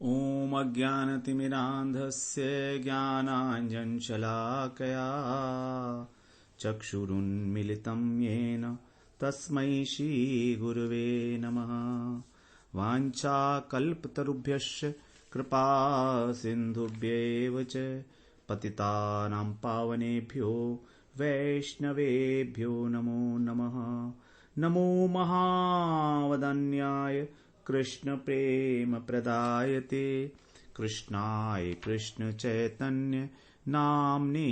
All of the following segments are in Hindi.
ॐ अज्ञानतिमिरान्धस्य ज्ञानाञ्जनशलाकया चक्षुरुन्मिलितं येन तस्मै श्रीगुरवे नमः। वाञ्छाकल्पतरुभ्यश्च कृपा सिन्धुभ्येव च पतितानां पावनेभ्यो वैष्णवेभ्यो नमो नमः। नमो महावदन्याय कृष्ण प्रेम प्रदायते कृष्णाय कृष्ण चैतन्य नाम्ने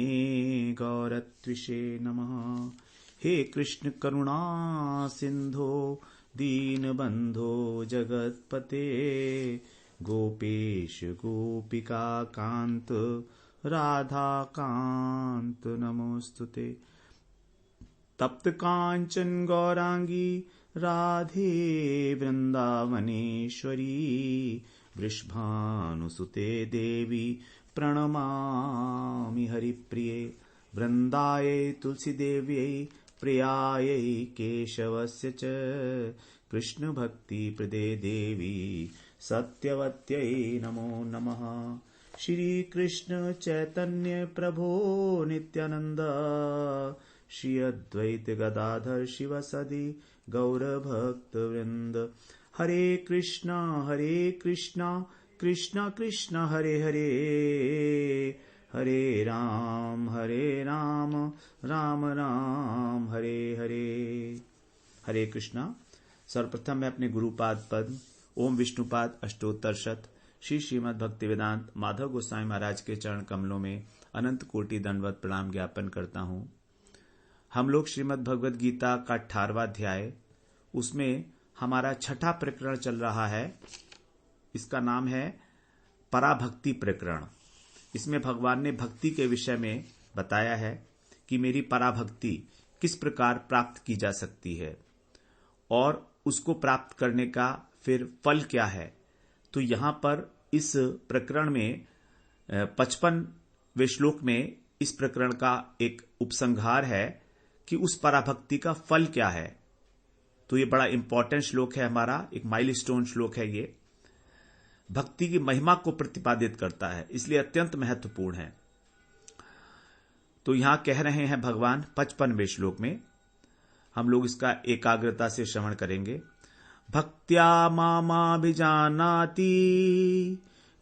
गौरत्विषे नमः। हे कृष्ण करुणा सिंधो दीनबंधो जगत्पते गोपेश गोपिका कांत राधा कांत नमोस्तुते। तप्त कांचन गौरांगी राधे वृंदावनेश्वरी वृषभानुसुते देवी प्रणमामि हरिप्रिये। वृंदायै तुलसीदेव्यै प्रियायै केशवस्य च कृष्णभक्तिप्रदे देवी सत्यवत्यै नमो नमः। श्री कृष्ण चैतन्य प्रभो नित्यानंद श्री अद्वैत गदाधर शिवसदि गौरभक्तवृंद। हरे कृष्णा कृष्णा कृष्ण हरे हरे हरे राम राम राम हरे हरे। हरे कृष्णा। सर्वप्रथम मैं अपने गुरुपाद पद्म ओम विष्णुपाद अष्टोत्तर शत श्री श्रीमद् भक्तिवेदांत माधव गोस्वामी महाराज के चरण कमलों में अनंत कोटि दंडवत प्रणाम ज्ञापन करता हूं। हम लोग श्रीमद् भगवद गीता का 18वां अध्याय, उसमें हमारा छठा प्रकरण चल रहा है। इसका नाम है पराभक्ति प्रकरण। इसमें भगवान ने भक्ति के विषय में बताया है कि मेरी पराभक्ति किस प्रकार प्राप्त की जा सकती है और उसको प्राप्त करने का फिर फल क्या है। तो यहां पर इस प्रकरण में 55वें श्लोक में इस प्रकरण का एक उपसंहार है कि उस पराभक्ति का फल क्या है। तो ये बड़ा इंपॉर्टेंट श्लोक है, हमारा एक माइलस्टोन श्लोक है। ये भक्ति की महिमा को प्रतिपादित करता है, इसलिए अत्यंत महत्वपूर्ण है। तो यहां कह रहे हैं भगवान 55वें श्लोक में, हम लोग इसका एकाग्रता से श्रवण करेंगे। भक्त्या मामाभिजानाति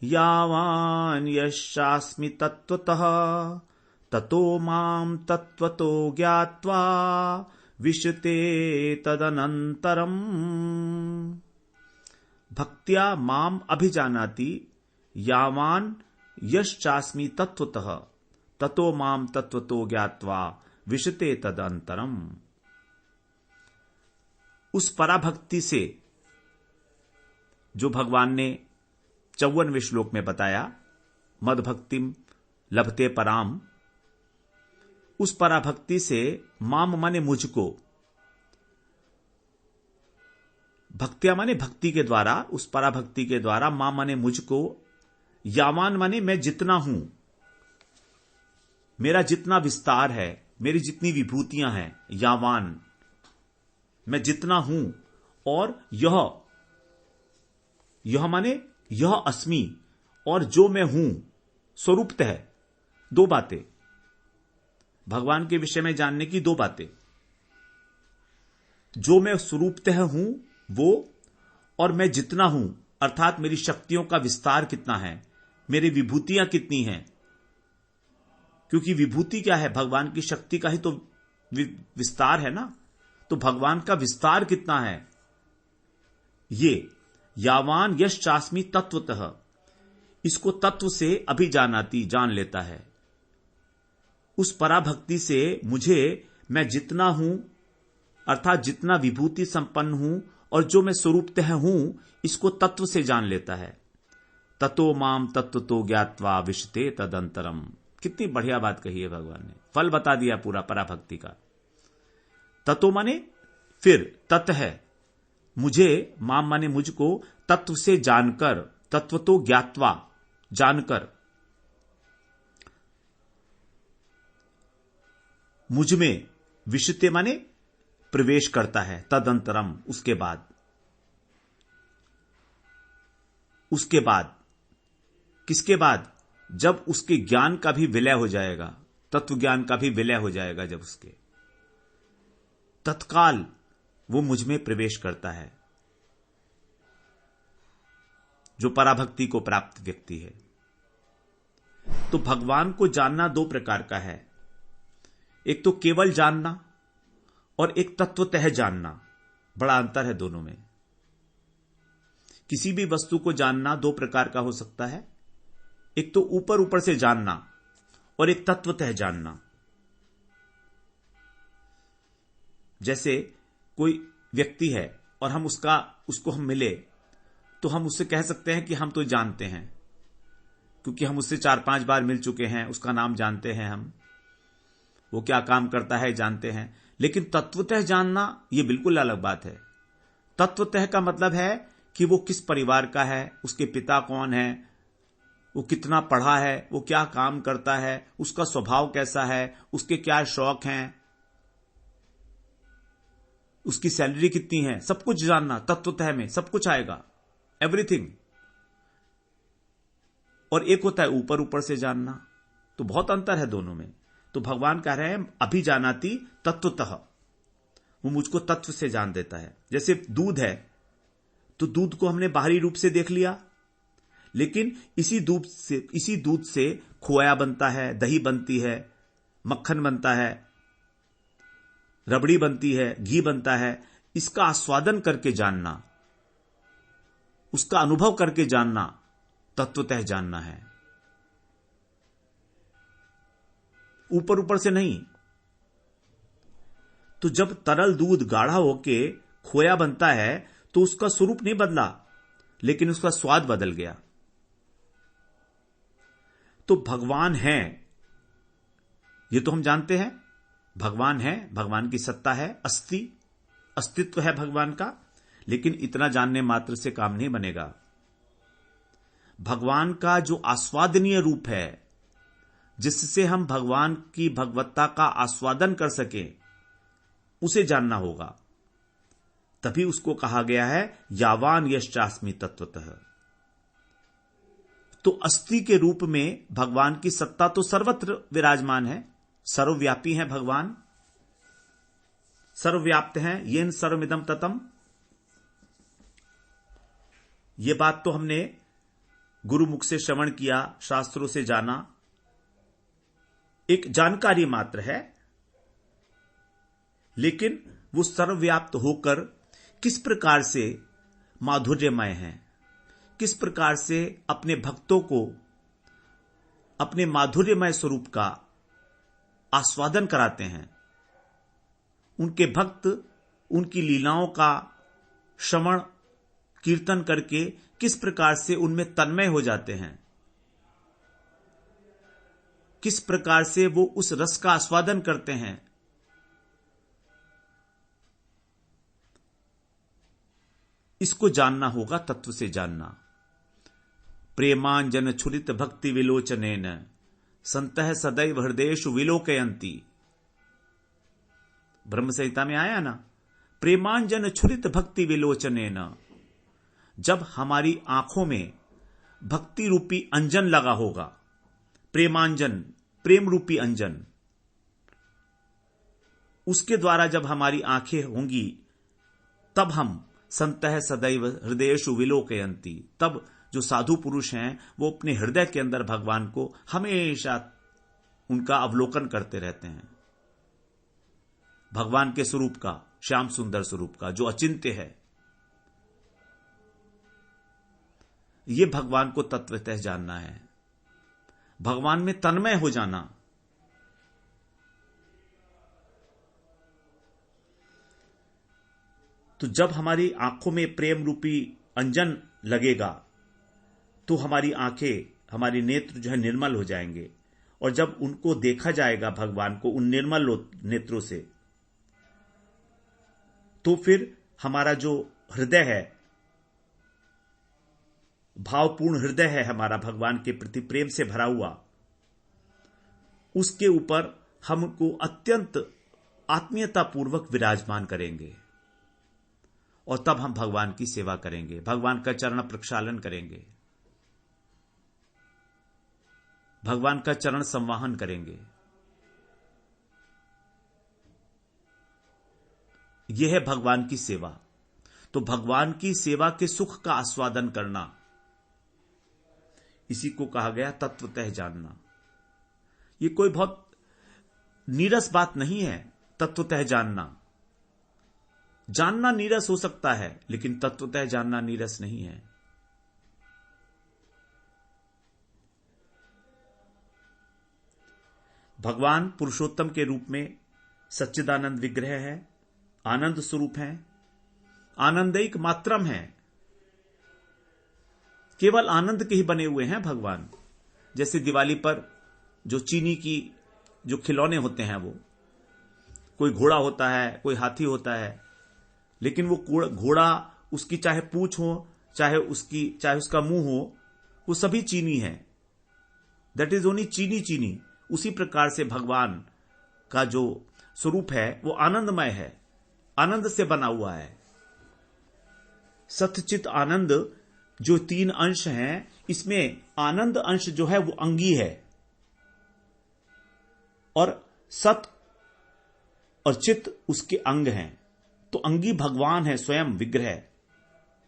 यावान यशास्मि तत्वतः ततो माम तत्वतो ज्ञात्वा विशते तदनंतरम। भक्त्या माम अभिजानाति यावान यश्चास्मि तत्वतः ततो माम तत्वतो ज्ञात्वा विशते तदनंतरम। उस पराभक्ति से जो भगवान ने 54वें श्लोक में बताया, मदभक्तिम लभते पराम, उस पराभक्ति से माम माने मुझको, भक्त्या माने भक्ति के द्वारा, उस पराभक्ति के द्वारा, माम माने मुझको, यावान माने मैं जितना हूं, मेरा जितना विस्तार है, मेरी जितनी विभूतियां हैं, यावान मैं जितना हूं, और यह माने यह अस्मि, और जो मैं हूं स्वरूपतः है। दो बातें भगवान के विषय में जानने की, दो बातें, जो मैं स्वरूपतः हूं वो, और मैं जितना हूं अर्थात मेरी शक्तियों का विस्तार कितना है, मेरी विभूतियां कितनी हैं। क्योंकि विभूति क्या है, भगवान की शक्ति का ही तो विस्तार है ना। तो भगवान का विस्तार कितना है, ये यावान यश चास्मी तत्वतः, इसको तत्व से अभिजानाति जान लेता है। उस पराभक्ति से मुझे मैं जितना हूं अर्थात जितना विभूति संपन्न हूं और जो मैं स्वरूपतः हूं, इसको तत्व से जान लेता है। ततो माम तत्वतो ज्ञात्वा विशते तदंतरम। कितनी बढ़िया बात कही है भगवान ने, फल बता दिया पूरा पराभक्ति का। ततो माने फिर, तत् है मुझे, माम माने मुझको, तत्व से जानकर, तत्व तो ज्ञात्वा जानकर, मुझ में विशते माने प्रवेश करता है, तदंतरम उसके बाद किसके बाद? जब उसके ज्ञान का भी विलय हो जाएगा, तत्व ज्ञान का भी विलय हो जाएगा, जब उसके तत्काल वो मुझ में प्रवेश करता है, जो पराभक्ति को प्राप्त व्यक्ति है। तो भगवान को जानना दो प्रकार का है, एक तो केवल जानना और एक तत्वतः जानना। बड़ा अंतर है दोनों में। किसी भी वस्तु को जानना दो प्रकार का हो सकता है, एक तो ऊपर ऊपर से जानना और एक तत्वतः जानना। जैसे कोई व्यक्ति है और हम उसको हम मिले तो हम उससे कह सकते हैं कि हम तो जानते हैं, क्योंकि हम उससे 4-5 बार मिल चुके हैं, उसका नाम जानते हैं, हम वो क्या काम करता है जानते हैं। लेकिन तत्वतः जानना यह बिल्कुल अलग बात है। तत्वतः का मतलब है कि वो किस परिवार का है, उसके पिता कौन है, वो कितना पढ़ा है, वो क्या काम करता है, उसका स्वभाव कैसा है, उसके क्या शौक हैं, उसकी सैलरी कितनी है, सब कुछ जानना। तत्वतः में सब कुछ आएगा, एवरीथिंग। और एक होता है ऊपर ऊपर से जानना। तो बहुत अंतर है दोनों में। तो भगवान कह रहे हैं अभिजानाति तत्वतः, वो मुझको तत्व से जान देता है। जैसे दूध है तो दूध को हमने बाहरी रूप से देख लिया, लेकिन इसी दूध से खोया बनता है, दही बनती है, मक्खन बनता है, रबड़ी बनती है, घी बनता है। इसका आस्वादन करके जानना, उसका अनुभव करके जानना तत्वतः जानना है, ऊपर ऊपर से नहीं। तो जब तरल दूध गाढ़ा होके खोया बनता है तो उसका स्वरूप नहीं बदला, लेकिन उसका स्वाद बदल गया। तो भगवान है, ये तो हम जानते हैं, भगवान है, भगवान की सत्ता है, अस्तित्व है भगवान का। लेकिन इतना जानने मात्र से काम नहीं बनेगा। भगवान का जो आस्वादनीय रूप है, जिससे हम भगवान की भगवत्ता का आस्वादन कर सकें, उसे जानना होगा। तभी उसको कहा गया है यावान यश्चास्मि तत्वतः। तो अस्थि के रूप में भगवान की सत्ता तो सर्वत्र विराजमान है, सर्वव्यापी है भगवान, सर्वव्याप्त हैं, येन सर्वमिदं ततम्। ये बात तो हमने गुरुमुख से श्रवण किया, शास्त्रों से जाना, एक जानकारी मात्र है। लेकिन वो सर्वव्याप्त होकर किस प्रकार से माधुर्यमय है, किस प्रकार से अपने भक्तों को अपने माधुर्यमय स्वरूप का आस्वादन कराते हैं, उनके भक्त उनकी लीलाओं का श्रवण कीर्तन करके किस प्रकार से उनमें तन्मय हो जाते हैं, किस प्रकार से वो उस रस का आस्वादन करते हैं। इसको जानना होगा, तत्व से जानना। प्रेमांजन छुरित भक्ति विलोचनेन संतः सदैव हृदयेषु विलोकयन्ति। ब्रह्म संहिता में आया ना, प्रेमांजन छुरित भक्ति विलोचनेन। जब हमारी आंखों में भक्ति रूपी अंजन लगा होगा, प्रेमांजन, प्रेम रूपी अंजन, उसके द्वारा जब हमारी आंखें होंगी, तब हम संतः सदैव हृदयेषु विलोकयन्ति। तब जो साधु पुरुष हैं वो अपने हृदय के अंदर भगवान को हमेशा उनका अवलोकन करते रहते हैं, भगवान के स्वरूप का, श्याम सुंदर स्वरूप का, जो अचिंत्य है। ये भगवान को तत्वतः जानना है, भगवान में तन्मय हो जाना। तो जब हमारी आंखों में प्रेम रूपी अंजन लगेगा तो हमारी आंखें, हमारी नेत्र जो है निर्मल हो जाएंगे। और जब उनको देखा जाएगा भगवान को उन निर्मल नेत्रों से, तो फिर हमारा जो हृदय है, भावपूर्ण हृदय है हमारा, भगवान के प्रति प्रेम से भरा हुआ, उसके ऊपर हमको अत्यंत आत्मीयतापूर्वक विराजमान करेंगे। और तब हम भगवान की सेवा करेंगे, भगवान का चरण प्रक्षालन करेंगे। भगवान का चरण संवाहन करेंगे। यह है भगवान की सेवा। तो भगवान की सेवा के सुख का आस्वादन करना, इसी को कहा गया तत्वतः जानना। यह कोई बहुत नीरस बात नहीं है। तत्वतः जानना, जानना नीरस हो सकता है, लेकिन तत्वतः जानना नीरस नहीं है। भगवान पुरुषोत्तम के रूप में सच्चिदानंद विग्रह है, आनंद स्वरूप है, आनंदैक मात्रम है। केवल आनंद के ही बने हुए हैं भगवान। जैसे दिवाली पर जो चीनी की जो खिलौने होते हैं, वो कोई घोड़ा होता है, कोई हाथी होता है, लेकिन वो घोड़ा, उसकी चाहे पूंछ हो, चाहे उसका मुंह हो, वो सभी चीनी है। दैट इज ओनली चीनी चीनी। उसी प्रकार से भगवान का जो स्वरूप है वो आनंदमय है, आनंद से बना हुआ है। सत्चित आनंद जो 3 अंश हैं, इसमें आनंद अंश जो है वो अंगी है, और सत और चित उसके अंग हैं। तो अंगी भगवान है, स्वयं विग्रह,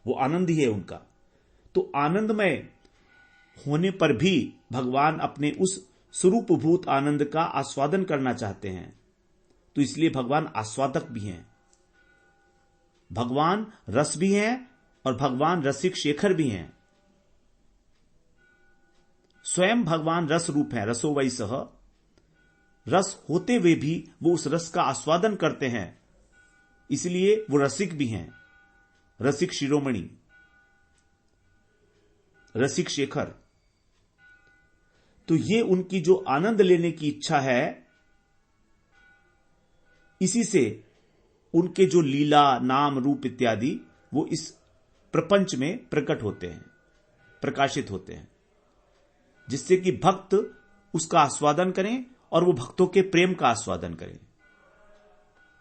वो आनंद ही है उनका। तो आनंदमय होने पर भी भगवान अपने उस स्वरूपभूत आनंद का आस्वादन करना चाहते हैं। तो इसलिए भगवान आस्वादक भी हैं, भगवान रस भी हैं, और भगवान रसिक शेखर भी हैं। स्वयं भगवान रस रूप है, रसो वै सह। रस होते हुए भी वो उस रस का आस्वादन करते हैं, इसलिए वो रसिक भी हैं, रसिक शिरोमणि, रसिक शेखर। तो ये उनकी जो आनंद लेने की इच्छा है, इसी से उनके जो लीला, नाम, रूप इत्यादि वो इस प्रपंच में प्रकट होते हैं, प्रकाशित होते हैं, जिससे कि भक्त उसका आस्वादन करें और वो भक्तों के प्रेम का आस्वादन करें।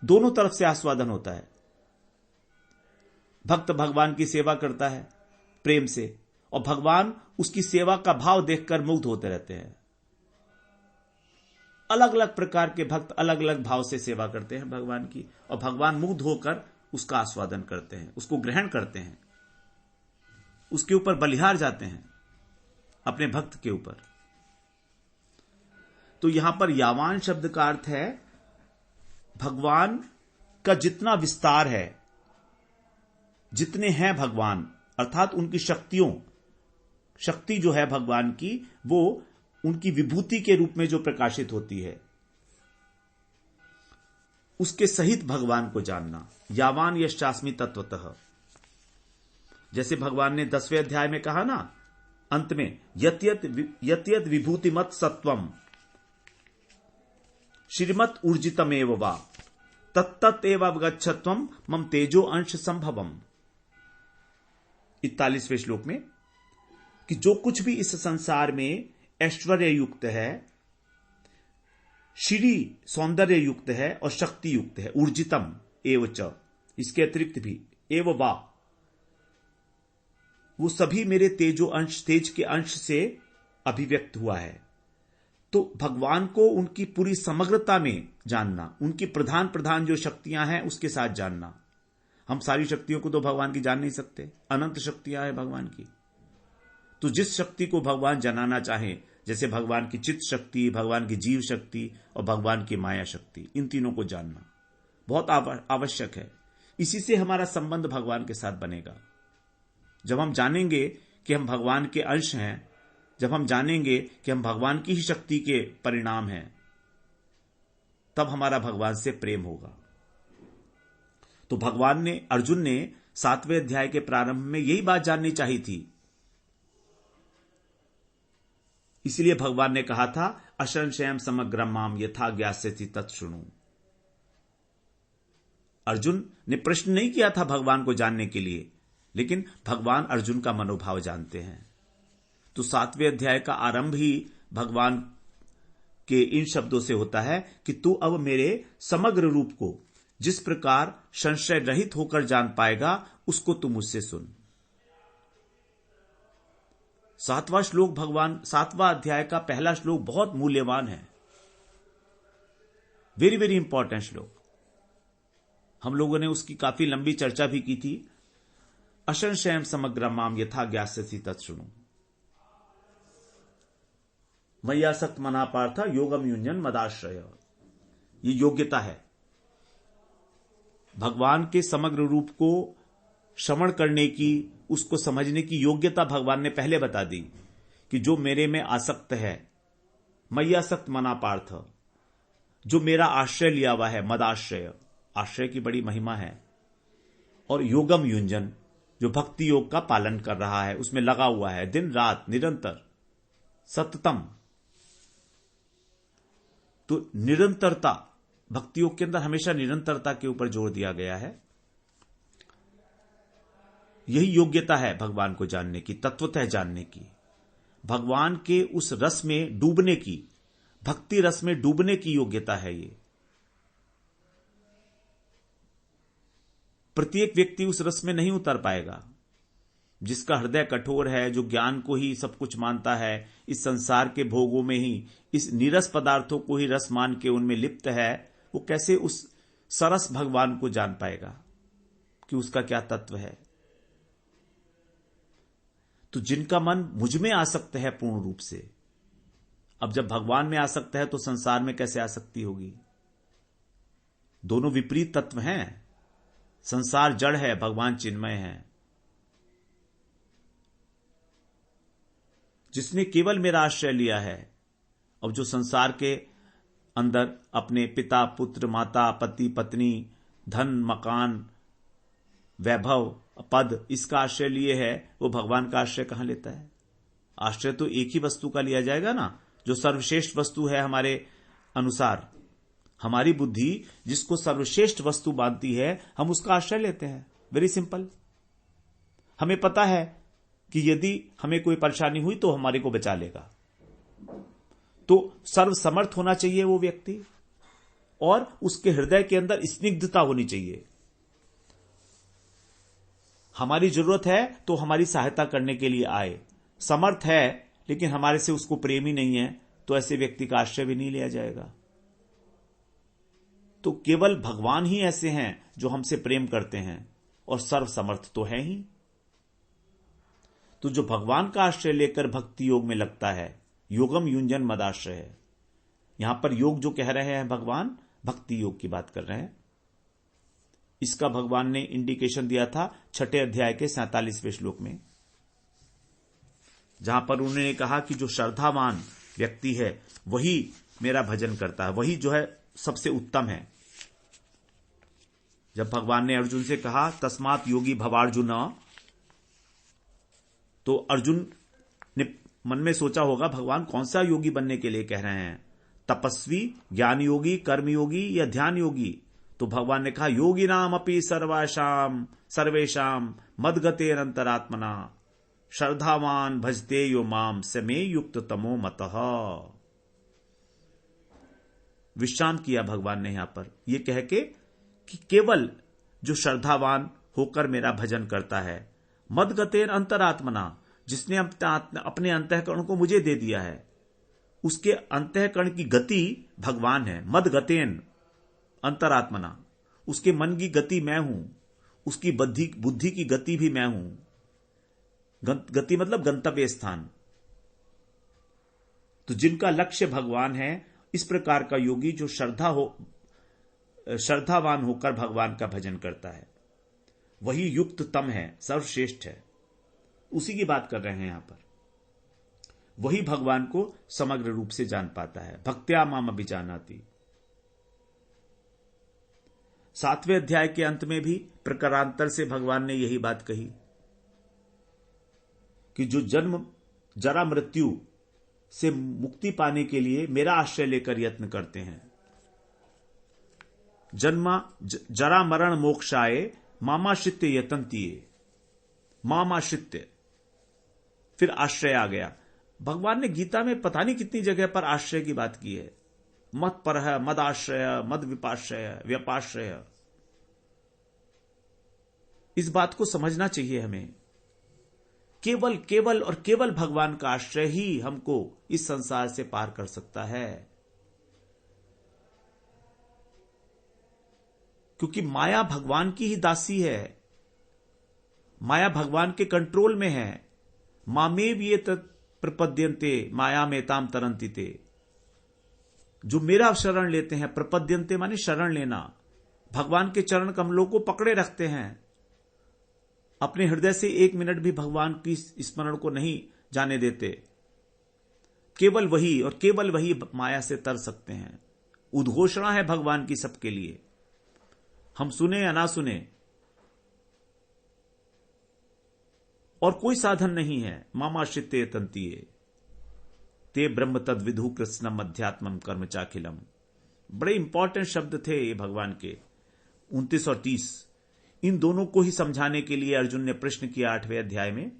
दोनों तरफ से आस्वादन होता है। भक्त भगवान की सेवा करता है प्रेम से, और भगवान उसकी सेवा का भाव देखकर मुग्ध होते रहते हैं। अलग अलग प्रकार के भक्त अलग अलग भाव से सेवा करते हैं भगवान की, और भगवान मुग्ध होकर उसका आस्वादन करते हैं, उसको ग्रहण करते हैं, उसके ऊपर बलिहार जाते हैं, अपने भक्त के ऊपर। तो यहां पर यावान शब्द का अर्थ है भगवान का जितना विस्तार है, जितने हैं भगवान, अर्थात उनकी शक्ति जो है भगवान की, वो उनकी विभूति के रूप में जो प्रकाशित होती है, उसके सहित भगवान को जानना। यावान यश्चास्मि तत्वतः, जैसे भगवान ने 10वें अध्याय में कहा ना, अंत में, यत्यत विभूतिमत सत्वम श्रीमत ऊर्जितमेव वा तत्तत एव अवगच्छत्वम मम तेजो अंश संभवम। 41वें श्लोक में, कि जो कुछ भी इस संसार में ऐश्वर्य युक्त है, श्री सौंदर्य युक्त है और शक्ति युक्त है, ऊर्जितम एव च, इसके अतिरिक्त भी, एव वा, वो सभी मेरे तेजो अंश, तेज के अंश से अभिव्यक्त हुआ है। तो भगवान को उनकी पूरी समग्रता में जानना, उनकी प्रधान प्रधान जो शक्तियां हैं उसके साथ जानना। हम सारी शक्तियों को तो भगवान की जान नहीं सकते, अनंत शक्तियां हैं भगवान की। तो जिस शक्ति को भगवान जनाना चाहे, जैसे भगवान की चित्त शक्ति, भगवान की जीव शक्ति और भगवान की माया शक्ति, इन तीनों को जानना बहुत आवश्यक है। इसी से हमारा संबंध भगवान के साथ बनेगा। जब हम जानेंगे कि हम भगवान के अंश हैं, जब हम जानेंगे कि हम भगवान की ही शक्ति के परिणाम हैं, तब हमारा भगवान से प्रेम होगा। तो भगवान ने, अर्जुन ने 7वें अध्याय के प्रारंभ में यही बात जाननी चाहिए थी। इसलिए भगवान ने कहा था, असंशयम समग्रम माम यथा ज्ञास्यसि तत्शृणु। अर्जुन ने प्रश्न नहीं किया था भगवान को जानने के लिए, लेकिन भगवान अर्जुन का मनोभाव जानते हैं। तो 7वें अध्याय का आरंभ ही भगवान के इन शब्दों से होता है कि तू अब मेरे समग्र रूप को जिस प्रकार संशय रहित होकर जान पाएगा, उसको तू मुझसे सुन। 7वां श्लोक, भगवान 7वां अध्याय का पहला श्लोक बहुत मूल्यवान है, वेरी वेरी इंपॉर्टेंट श्लोक। हम लोगों ने उसकी काफी लंबी चर्चा भी की थी। असंशयम समग्र माम यथा ज्ञास्यसि तत्शृणु। मय्यासक्त मना पार्थ योगम युञ्जन मदाश्रय। ये योग्यता है। भगवान के समग्र रूप को श्रवण करने की, उसको समझने की योग्यता भगवान ने पहले बता दी कि जो मेरे में आसक्त है, मय्यासक्त मना पार्थ, जो मेरा आश्रय लिया हुआ है, मदाश्रय, आश्रय की बड़ी महिमा है, और योगम युञ्जन, जो भक्ति योग का पालन कर रहा है, उसमें लगा हुआ है दिन रात निरंतर, सततम। तो निरंतरता, भक्ति योग के अंदर हमेशा निरंतरता के ऊपर जोर दिया गया है। यही योग्यता है भगवान को जानने की, तत्वतः जानने की, भगवान के उस रस में डूबने की, भक्ति रस में डूबने की योग्यता है ये। प्रत्येक व्यक्ति उस रस में नहीं उतर पाएगा। जिसका हृदय कठोर है, जो ज्ञान को ही सब कुछ मानता है, इस संसार के भोगों में ही इस नीरस पदार्थों को ही रस मान के उनमें लिप्त है, वो कैसे उस सरस भगवान को जान पाएगा कि उसका क्या तत्व है। तो जिनका मन मुझ में आसक्त है पूर्ण रूप से, अब जब भगवान में आसक्त है तो संसार में कैसे आसक्ति होगी। दोनों विपरीत तत्व हैं। संसार जड़ है, भगवान चिन्मय है। जिसने केवल मेरा आश्रय लिया है, अब जो संसार के अंदर अपने पिता पुत्र माता पति पत्नी धन मकान वैभव पद इसका आश्रय लिए है, वो भगवान का आश्रय कहां लेता है। आश्रय तो एक ही वस्तु का लिया जाएगा ना, जो सर्वश्रेष्ठ वस्तु है हमारे अनुसार। हमारी बुद्धि जिसको सर्वश्रेष्ठ वस्तु मानती है, हम उसका आश्रय लेते हैं। Very simple. हमें पता है कि यदि हमें कोई परेशानी हुई तो हमारे को बचा लेगा। तो सर्वसमर्थ होना चाहिए वो व्यक्ति, और उसके हृदय के अंदर स्निग्धता होनी चाहिए। हमारी जरूरत है तो हमारी सहायता करने के लिए आए। समर्थ है लेकिन हमारे से उसको प्रेम ही नहीं है, तो ऐसे व्यक्ति का आश्रय भी नहीं लिया जाएगा। तो केवल भगवान ही ऐसे हैं जो हमसे प्रेम करते हैं, और सर्वसमर्थ तो है ही। तो जो भगवान का आश्रय लेकर भक्ति योग में लगता है, योगम युञ्जन मदाश्रय है। यहां पर योग जो कह रहे हैं भगवान, भक्ति योग की बात कर रहे हैं। इसका भगवान ने इंडिकेशन दिया था 6 अध्याय के 47वें श्लोक में, जहां पर उन्होंने कहा कि जो श्रद्धावान व्यक्ति है वही मेरा भजन करता है, वही जो है सबसे उत्तम है। जब भगवान ने अर्जुन से कहा तस्मात् योगी भवार्जुन, तो अर्जुन ने मन में सोचा होगा भगवान कौन सा योगी बनने के लिए कह रहे हैं, तपस्वी, ज्ञान योगी, कर्म योगी या ध्यान योगी। तो भगवान ने कहा योगी नाम अपि सर्वाशाम सर्वेशाम मदगतेर अंतरात्मना श्रद्धावान भजते यो माम स मे युक्त तमो मतः। विश्राम किया भगवान ने यहां पर यह कह के कि केवल जो श्रद्धावान होकर मेरा भजन करता है, मदगतेर अंतरात्मना, जिसने अपने अंतःकरण को मुझे दे दिया है, उसके अंतःकरण की गति भगवान है। मदगतेन अंतरात्मना, उसके मन की गति मैं हूं, उसकी बुद्धि की गति भी मैं हूं। गति मतलब गंतव्य स्थान। तो जिनका लक्ष्य भगवान है, इस प्रकार का योगी जो श्रद्धावान होकर भगवान का भजन करता है, वही युक्ततम है, सर्वश्रेष्ठ है। उसी की बात कर रहे हैं यहां पर। वही भगवान को समग्र रूप से जान पाता है। भक्त्या माम अभिजानाति। 7वें अध्याय के अंत में भी प्रकारांतर से भगवान ने यही बात कही कि जो जन्म जरा मृत्यु से मुक्ति पाने के लिए मेरा आश्रय लेकर यत्न करते हैं, जन्म जरा मरण मोक्षाय मामाश्रित्य यतन्तिये। मामाश्रित्य, फिर आश्रय आ गया। भगवान ने गीता में पता नहीं कितनी जगह पर आश्रय की बात की है। मत पर है, मद आश्रय, मद विपाश्रय, व्यपाश्रय। इस बात को समझना चाहिए हमें केवल केवल और केवल भगवान का आश्रय ही हमको इस संसार से पार कर सकता है। क्योंकि माया भगवान की ही दासी है, माया भगवान के कंट्रोल में है। मामेव ये प्रपद्यन्ते माया में ताम तरंती ते, जो मेरा शरण लेते हैं, प्रपद्यन्ते माने शरण लेना, भगवान के चरण कमलों को पकड़े रखते हैं, अपने हृदय से एक मिनट भी भगवान की स्मरण को नहीं जाने देते, केवल वही और केवल वही माया से तर सकते हैं। उद्घोषणा है भगवान की सबके लिए, हम सुने या ना सुने, और कोई साधन नहीं है। मामाश्रिते तंतीये ते ब्रह्म तद विधु कृष्णम अध्यात्मम कर्म चाखिलम। बड़े इंपॉर्टेंट शब्द थे ये भगवान के, 29 और 30। इन दोनों को ही समझाने के लिए अर्जुन ने प्रश्न किया 8वें अध्याय में।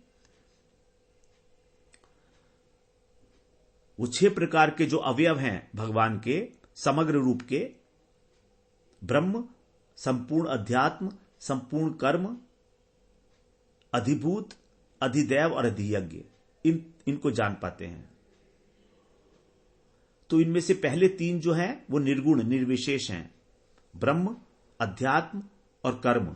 वो 6 प्रकार के जो अवयव हैं भगवान के समग्र रूप के, ब्रह्म, संपूर्ण अध्यात्म, संपूर्ण कर्म, अधिभूत, अधिदैव और अधियज्ञ, इनको जान पाते हैं। तो इनमें से पहले 3 जो हैं वो निर्गुण निर्विशेष हैं, ब्रह्म, अध्यात्म और कर्म,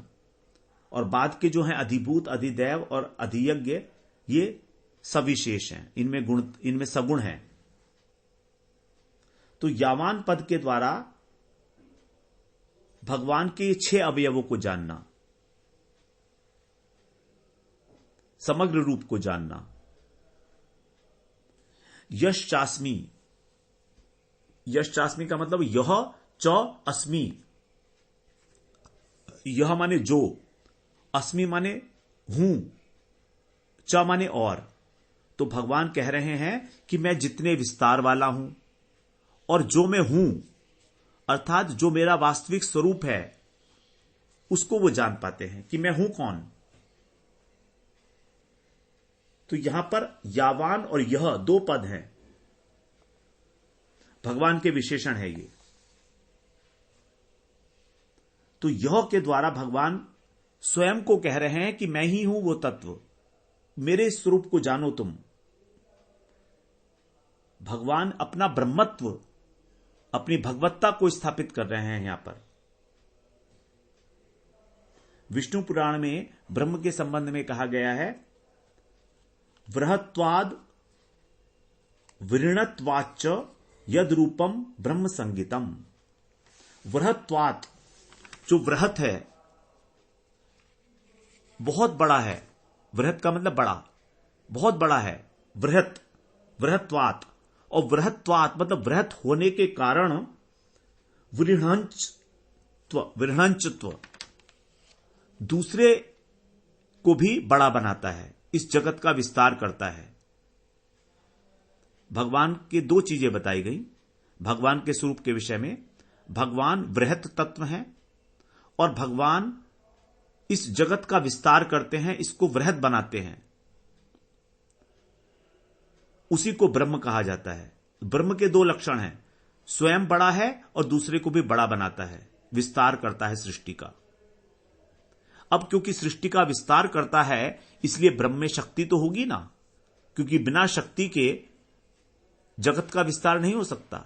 और बाद के जो हैं अधिभूत, अधिदैव और अधियज्ञ, ये सविशेष हैं, इनमें सगुण हैं। तो यावान पद के द्वारा भगवान के 6 अवयवों को जानना, समग्र रूप को जानना। यश चास्मी, यश चास्मी का मतलब यह च अस्मि, यह माने जो, अस्मि माने हूं, च माने और। तो भगवान कह रहे हैं कि मैं जितने विस्तार वाला हूं और जो मैं हूं, अर्थात जो मेरा वास्तविक स्वरूप है, उसको वो जान पाते हैं कि मैं हूं कौन। तो यहां पर यावान और यह 2 पद हैं, भगवान के विशेषण है ये। तो यह के द्वारा भगवान स्वयं को कह रहे हैं कि मैं ही हूं वो तत्व, मेरे स्वरूप को जानो तुम। भगवान अपना ब्रह्मत्व, अपनी भगवत्ता को स्थापित कर रहे हैं यहां पर। विष्णु पुराण में ब्रह्म के संबंध में कहा गया है, वृहत्वाद वृणत्वाच्च यद रूपम ब्रह्म संगीतम। वृहत्वात्, जो वृहत है, बहुत बड़ा है, वृहत का मतलब बड़ा, बहुत बड़ा है, वृहत, वृहत्वात्, और वृहत्वात् मतलब वृहत होने के कारण वृहंचत्व, दूसरे को भी बड़ा बनाता है, इस जगत का विस्तार करता है। भगवान की 2 चीजें बताई गई भगवान के स्वरूप के विषय में। भगवान वृहत तत्व हैं और भगवान इस जगत का विस्तार करते हैं, इसको वृहत बनाते हैं, उसी को ब्रह्म कहा जाता है। ब्रह्म के 2 लक्षण हैं, स्वयं बड़ा है और दूसरे को भी बड़ा बनाता है, विस्तार करता है सृष्टि का। अब क्योंकि सृष्टि का विस्तार करता है, इसलिए ब्रह्म में शक्ति तो होगी ना, क्योंकि बिना शक्ति के जगत का विस्तार नहीं हो सकता।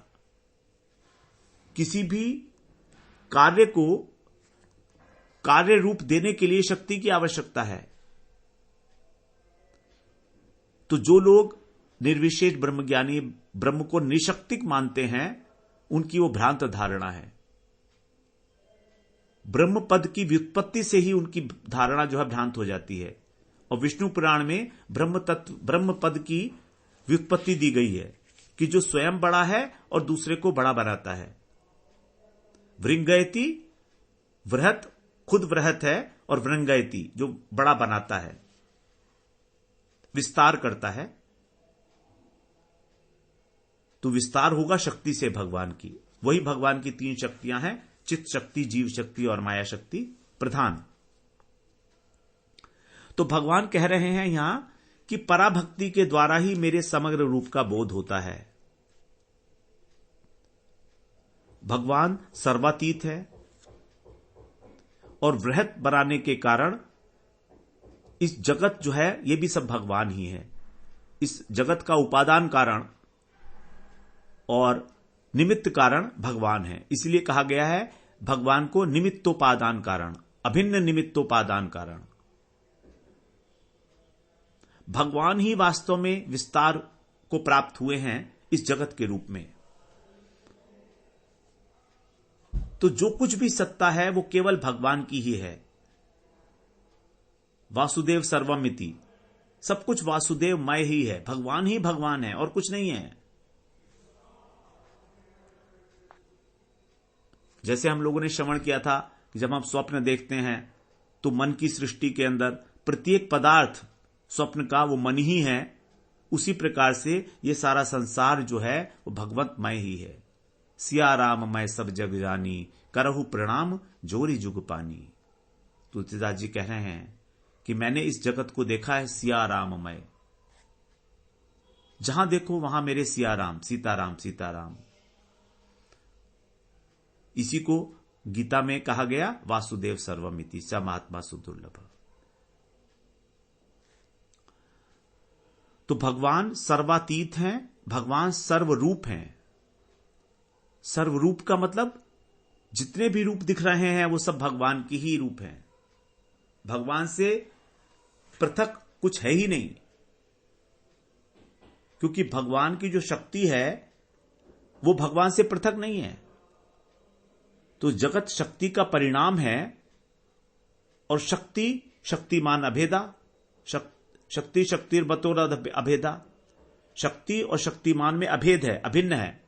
किसी भी कार्य को कार्य रूप देने के लिए शक्ति की आवश्यकता है। तो जो लोग निर्विशेष ब्रह्मज्ञानी ब्रह्म को निशक्तिक मानते हैं, उनकी वो भ्रांत धारणा है। ब्रह्म पद की व्युत्पत्ति से ही उनकी धारणा जो है भ्रांत हो जाती है। और विष्णु पुराण में ब्रह्म पद की व्युत्पत्ति दी गई है कि जो स्वयं बड़ा है और दूसरे को बड़ा बनाता है। वृंगयति, वृहत, खुद वृहत है, और वृंगयति जो बड़ा बनाता है, विस्तार करता है। तो विस्तार होगा शक्ति से भगवान की। वही भगवान की 3 शक्तियां हैं, चित्त शक्ति, जीव शक्ति और माया शक्ति प्रधान। तो भगवान कह रहे हैं यहां कि पराभक्ति के द्वारा ही मेरे समग्र रूप का बोध होता है। भगवान सर्वातीत है और वृहत बनाने के कारण इस जगत जो है ये भी सब भगवान ही है। इस जगत का उपादान कारण और निमित्त कारण भगवान है। इसलिए कहा गया है भगवान को निमित्तोपादान कारण, अभिन्न निमित्तोपादान कारण। भगवान ही वास्तव में विस्तार को प्राप्त हुए हैं इस जगत के रूप में। तो जो कुछ भी सत्ता है वो केवल भगवान की ही है। वासुदेव सर्वमिति, सब कुछ वासुदेवमय ही है, भगवान ही भगवान है और कुछ नहीं है। जैसे हम लोगों ने श्रवण किया था कि जब हम स्वप्न देखते हैं तो मन की सृष्टि के अंदर प्रत्येक पदार्थ स्वप्न का वो मन ही है, उसी प्रकार से ये सारा संसार जो है वो भगवतमय ही है। सिया राम मैं सब जग जानी, करहु प्रणाम जोरी जुग पानी। तुलसीदास जी कह रहे हैं कि मैंने इस जगत को देखा है सिया राममय। जहां देखो वहां मेरे सिया राम, सीताराम सीताराम। इसी को गीता में कहा गया वासुदेव सर्वमिति स महात्मा सुदुर्लभ। तो भगवान सर्वातीत हैं, भगवान सर्वरूप हैं। सर्वरूप का मतलब जितने भी रूप दिख रहे हैं वो सब भगवान की ही रूप हैं। भगवान से पृथक कुछ है ही नहीं, क्योंकि भगवान की जो शक्ति है वो भगवान से पृथक नहीं है। तो जगत शक्ति का परिणाम है और शक्ति शक्तिमान अभेदा, शक्ति शक्तिर्बतोरद अभेदा। शक्ति और शक्तिमान में अभेद है, अभिन्न है।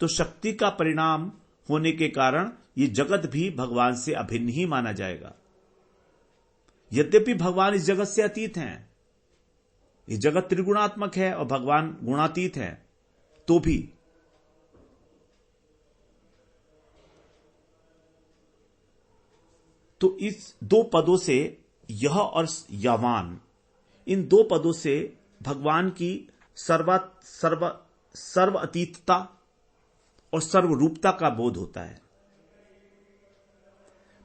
तो शक्ति का परिणाम होने के कारण ये जगत भी भगवान से अभिन्न ही माना जाएगा। यद्यपि भगवान इस जगत से अतीत हैं, ये जगत त्रिगुणात्मक है और भगवान गुणातीत है, तो भी तो इस दो पदों से यह और यावान, इन दो पदों से भगवान की सर्व अतीतता और सर्वरूपता का बोध होता है।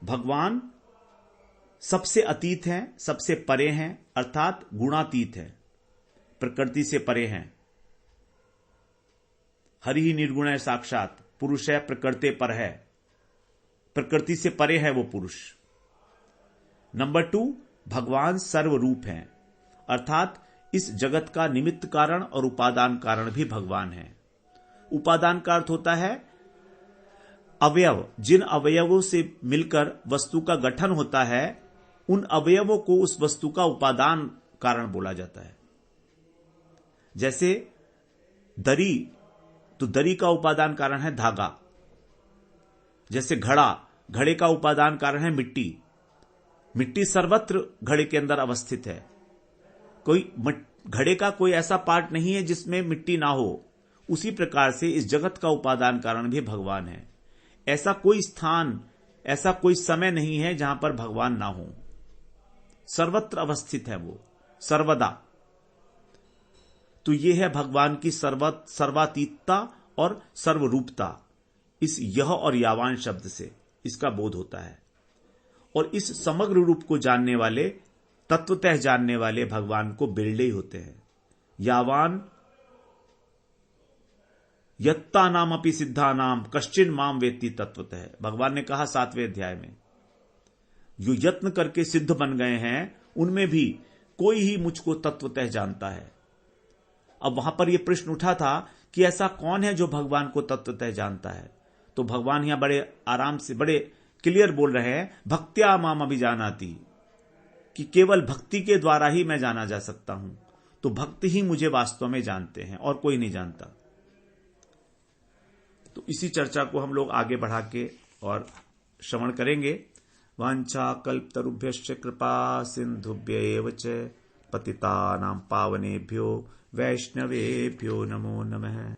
भगवान सबसे अतीत हैं, सबसे परे हैं, अर्थात गुणातीत है, प्रकृति से परे हैं। हरि ही निर्गुण है साक्षात, पुरुष है प्रकृति पर है, प्रकृति से परे है वो पुरुष। नंबर 2, भगवान सर्वरूप हैं, अर्थात इस जगत का निमित्त कारण और उपादान कारण भी भगवान है। उपादान का अर्थ होता है अवयव, जिन अवयवों से मिलकर वस्तु का गठन होता है उन अवयवों को उस वस्तु का उपादान कारण बोला जाता है। जैसे दरी, तो दरी का उपादान कारण है धागा। जैसे घड़ा, घड़े का उपादान कारण है मिट्टी। मिट्टी सर्वत्र घड़े के अंदर अवस्थित है, कोई घड़े का कोई ऐसा पार्ट नहीं है जिसमें मिट्टी ना हो। उसी प्रकार से इस जगत का उपादान कारण भी भगवान है। ऐसा कोई स्थान, ऐसा कोई समय नहीं है जहां पर भगवान ना हो, सर्वत्र अवस्थित है वो, सर्वदा। तो ये है भगवान की सर्वातीतता और सर्वरूपता। इस यह और यावान शब्द से इसका बोध होता है। और इस समग्र रूप को जानने वाले, तत्वतः जानने वाले भगवान को बिरले ही होते हैं। यावान यत्ता नाम अपि सिद्धा नाम कश्चिन माम वेत्ति तत्वतः। भगवान ने कहा 7वें अध्याय में, जो यत्न करके सिद्ध बन गए हैं उनमें भी कोई ही मुझको तत्वतः जानता है। अब वहां पर यह प्रश्न उठा था कि ऐसा कौन है जो भगवान को तत्वतः जानता है। तो भगवान यहां बड़े आराम से, बड़े क्लियर बोल रहे हैं, भक्त्या माम अभिजानाति, कि केवल भक्ति के द्वारा ही मैं जाना जा सकता हूं। तो भक्त ही मुझे वास्तव में जानते हैं और कोई नहीं जानता। तो इसी चर्चा को हम लोग आगे बढ़ा के और श्रवण करेंगे। वांछा कल्पतरुभ्यश्च कृपा सिंधुभ्यैव च पतितानां पावनेभ्यो वैष्णवेभ्यो नमो नमः।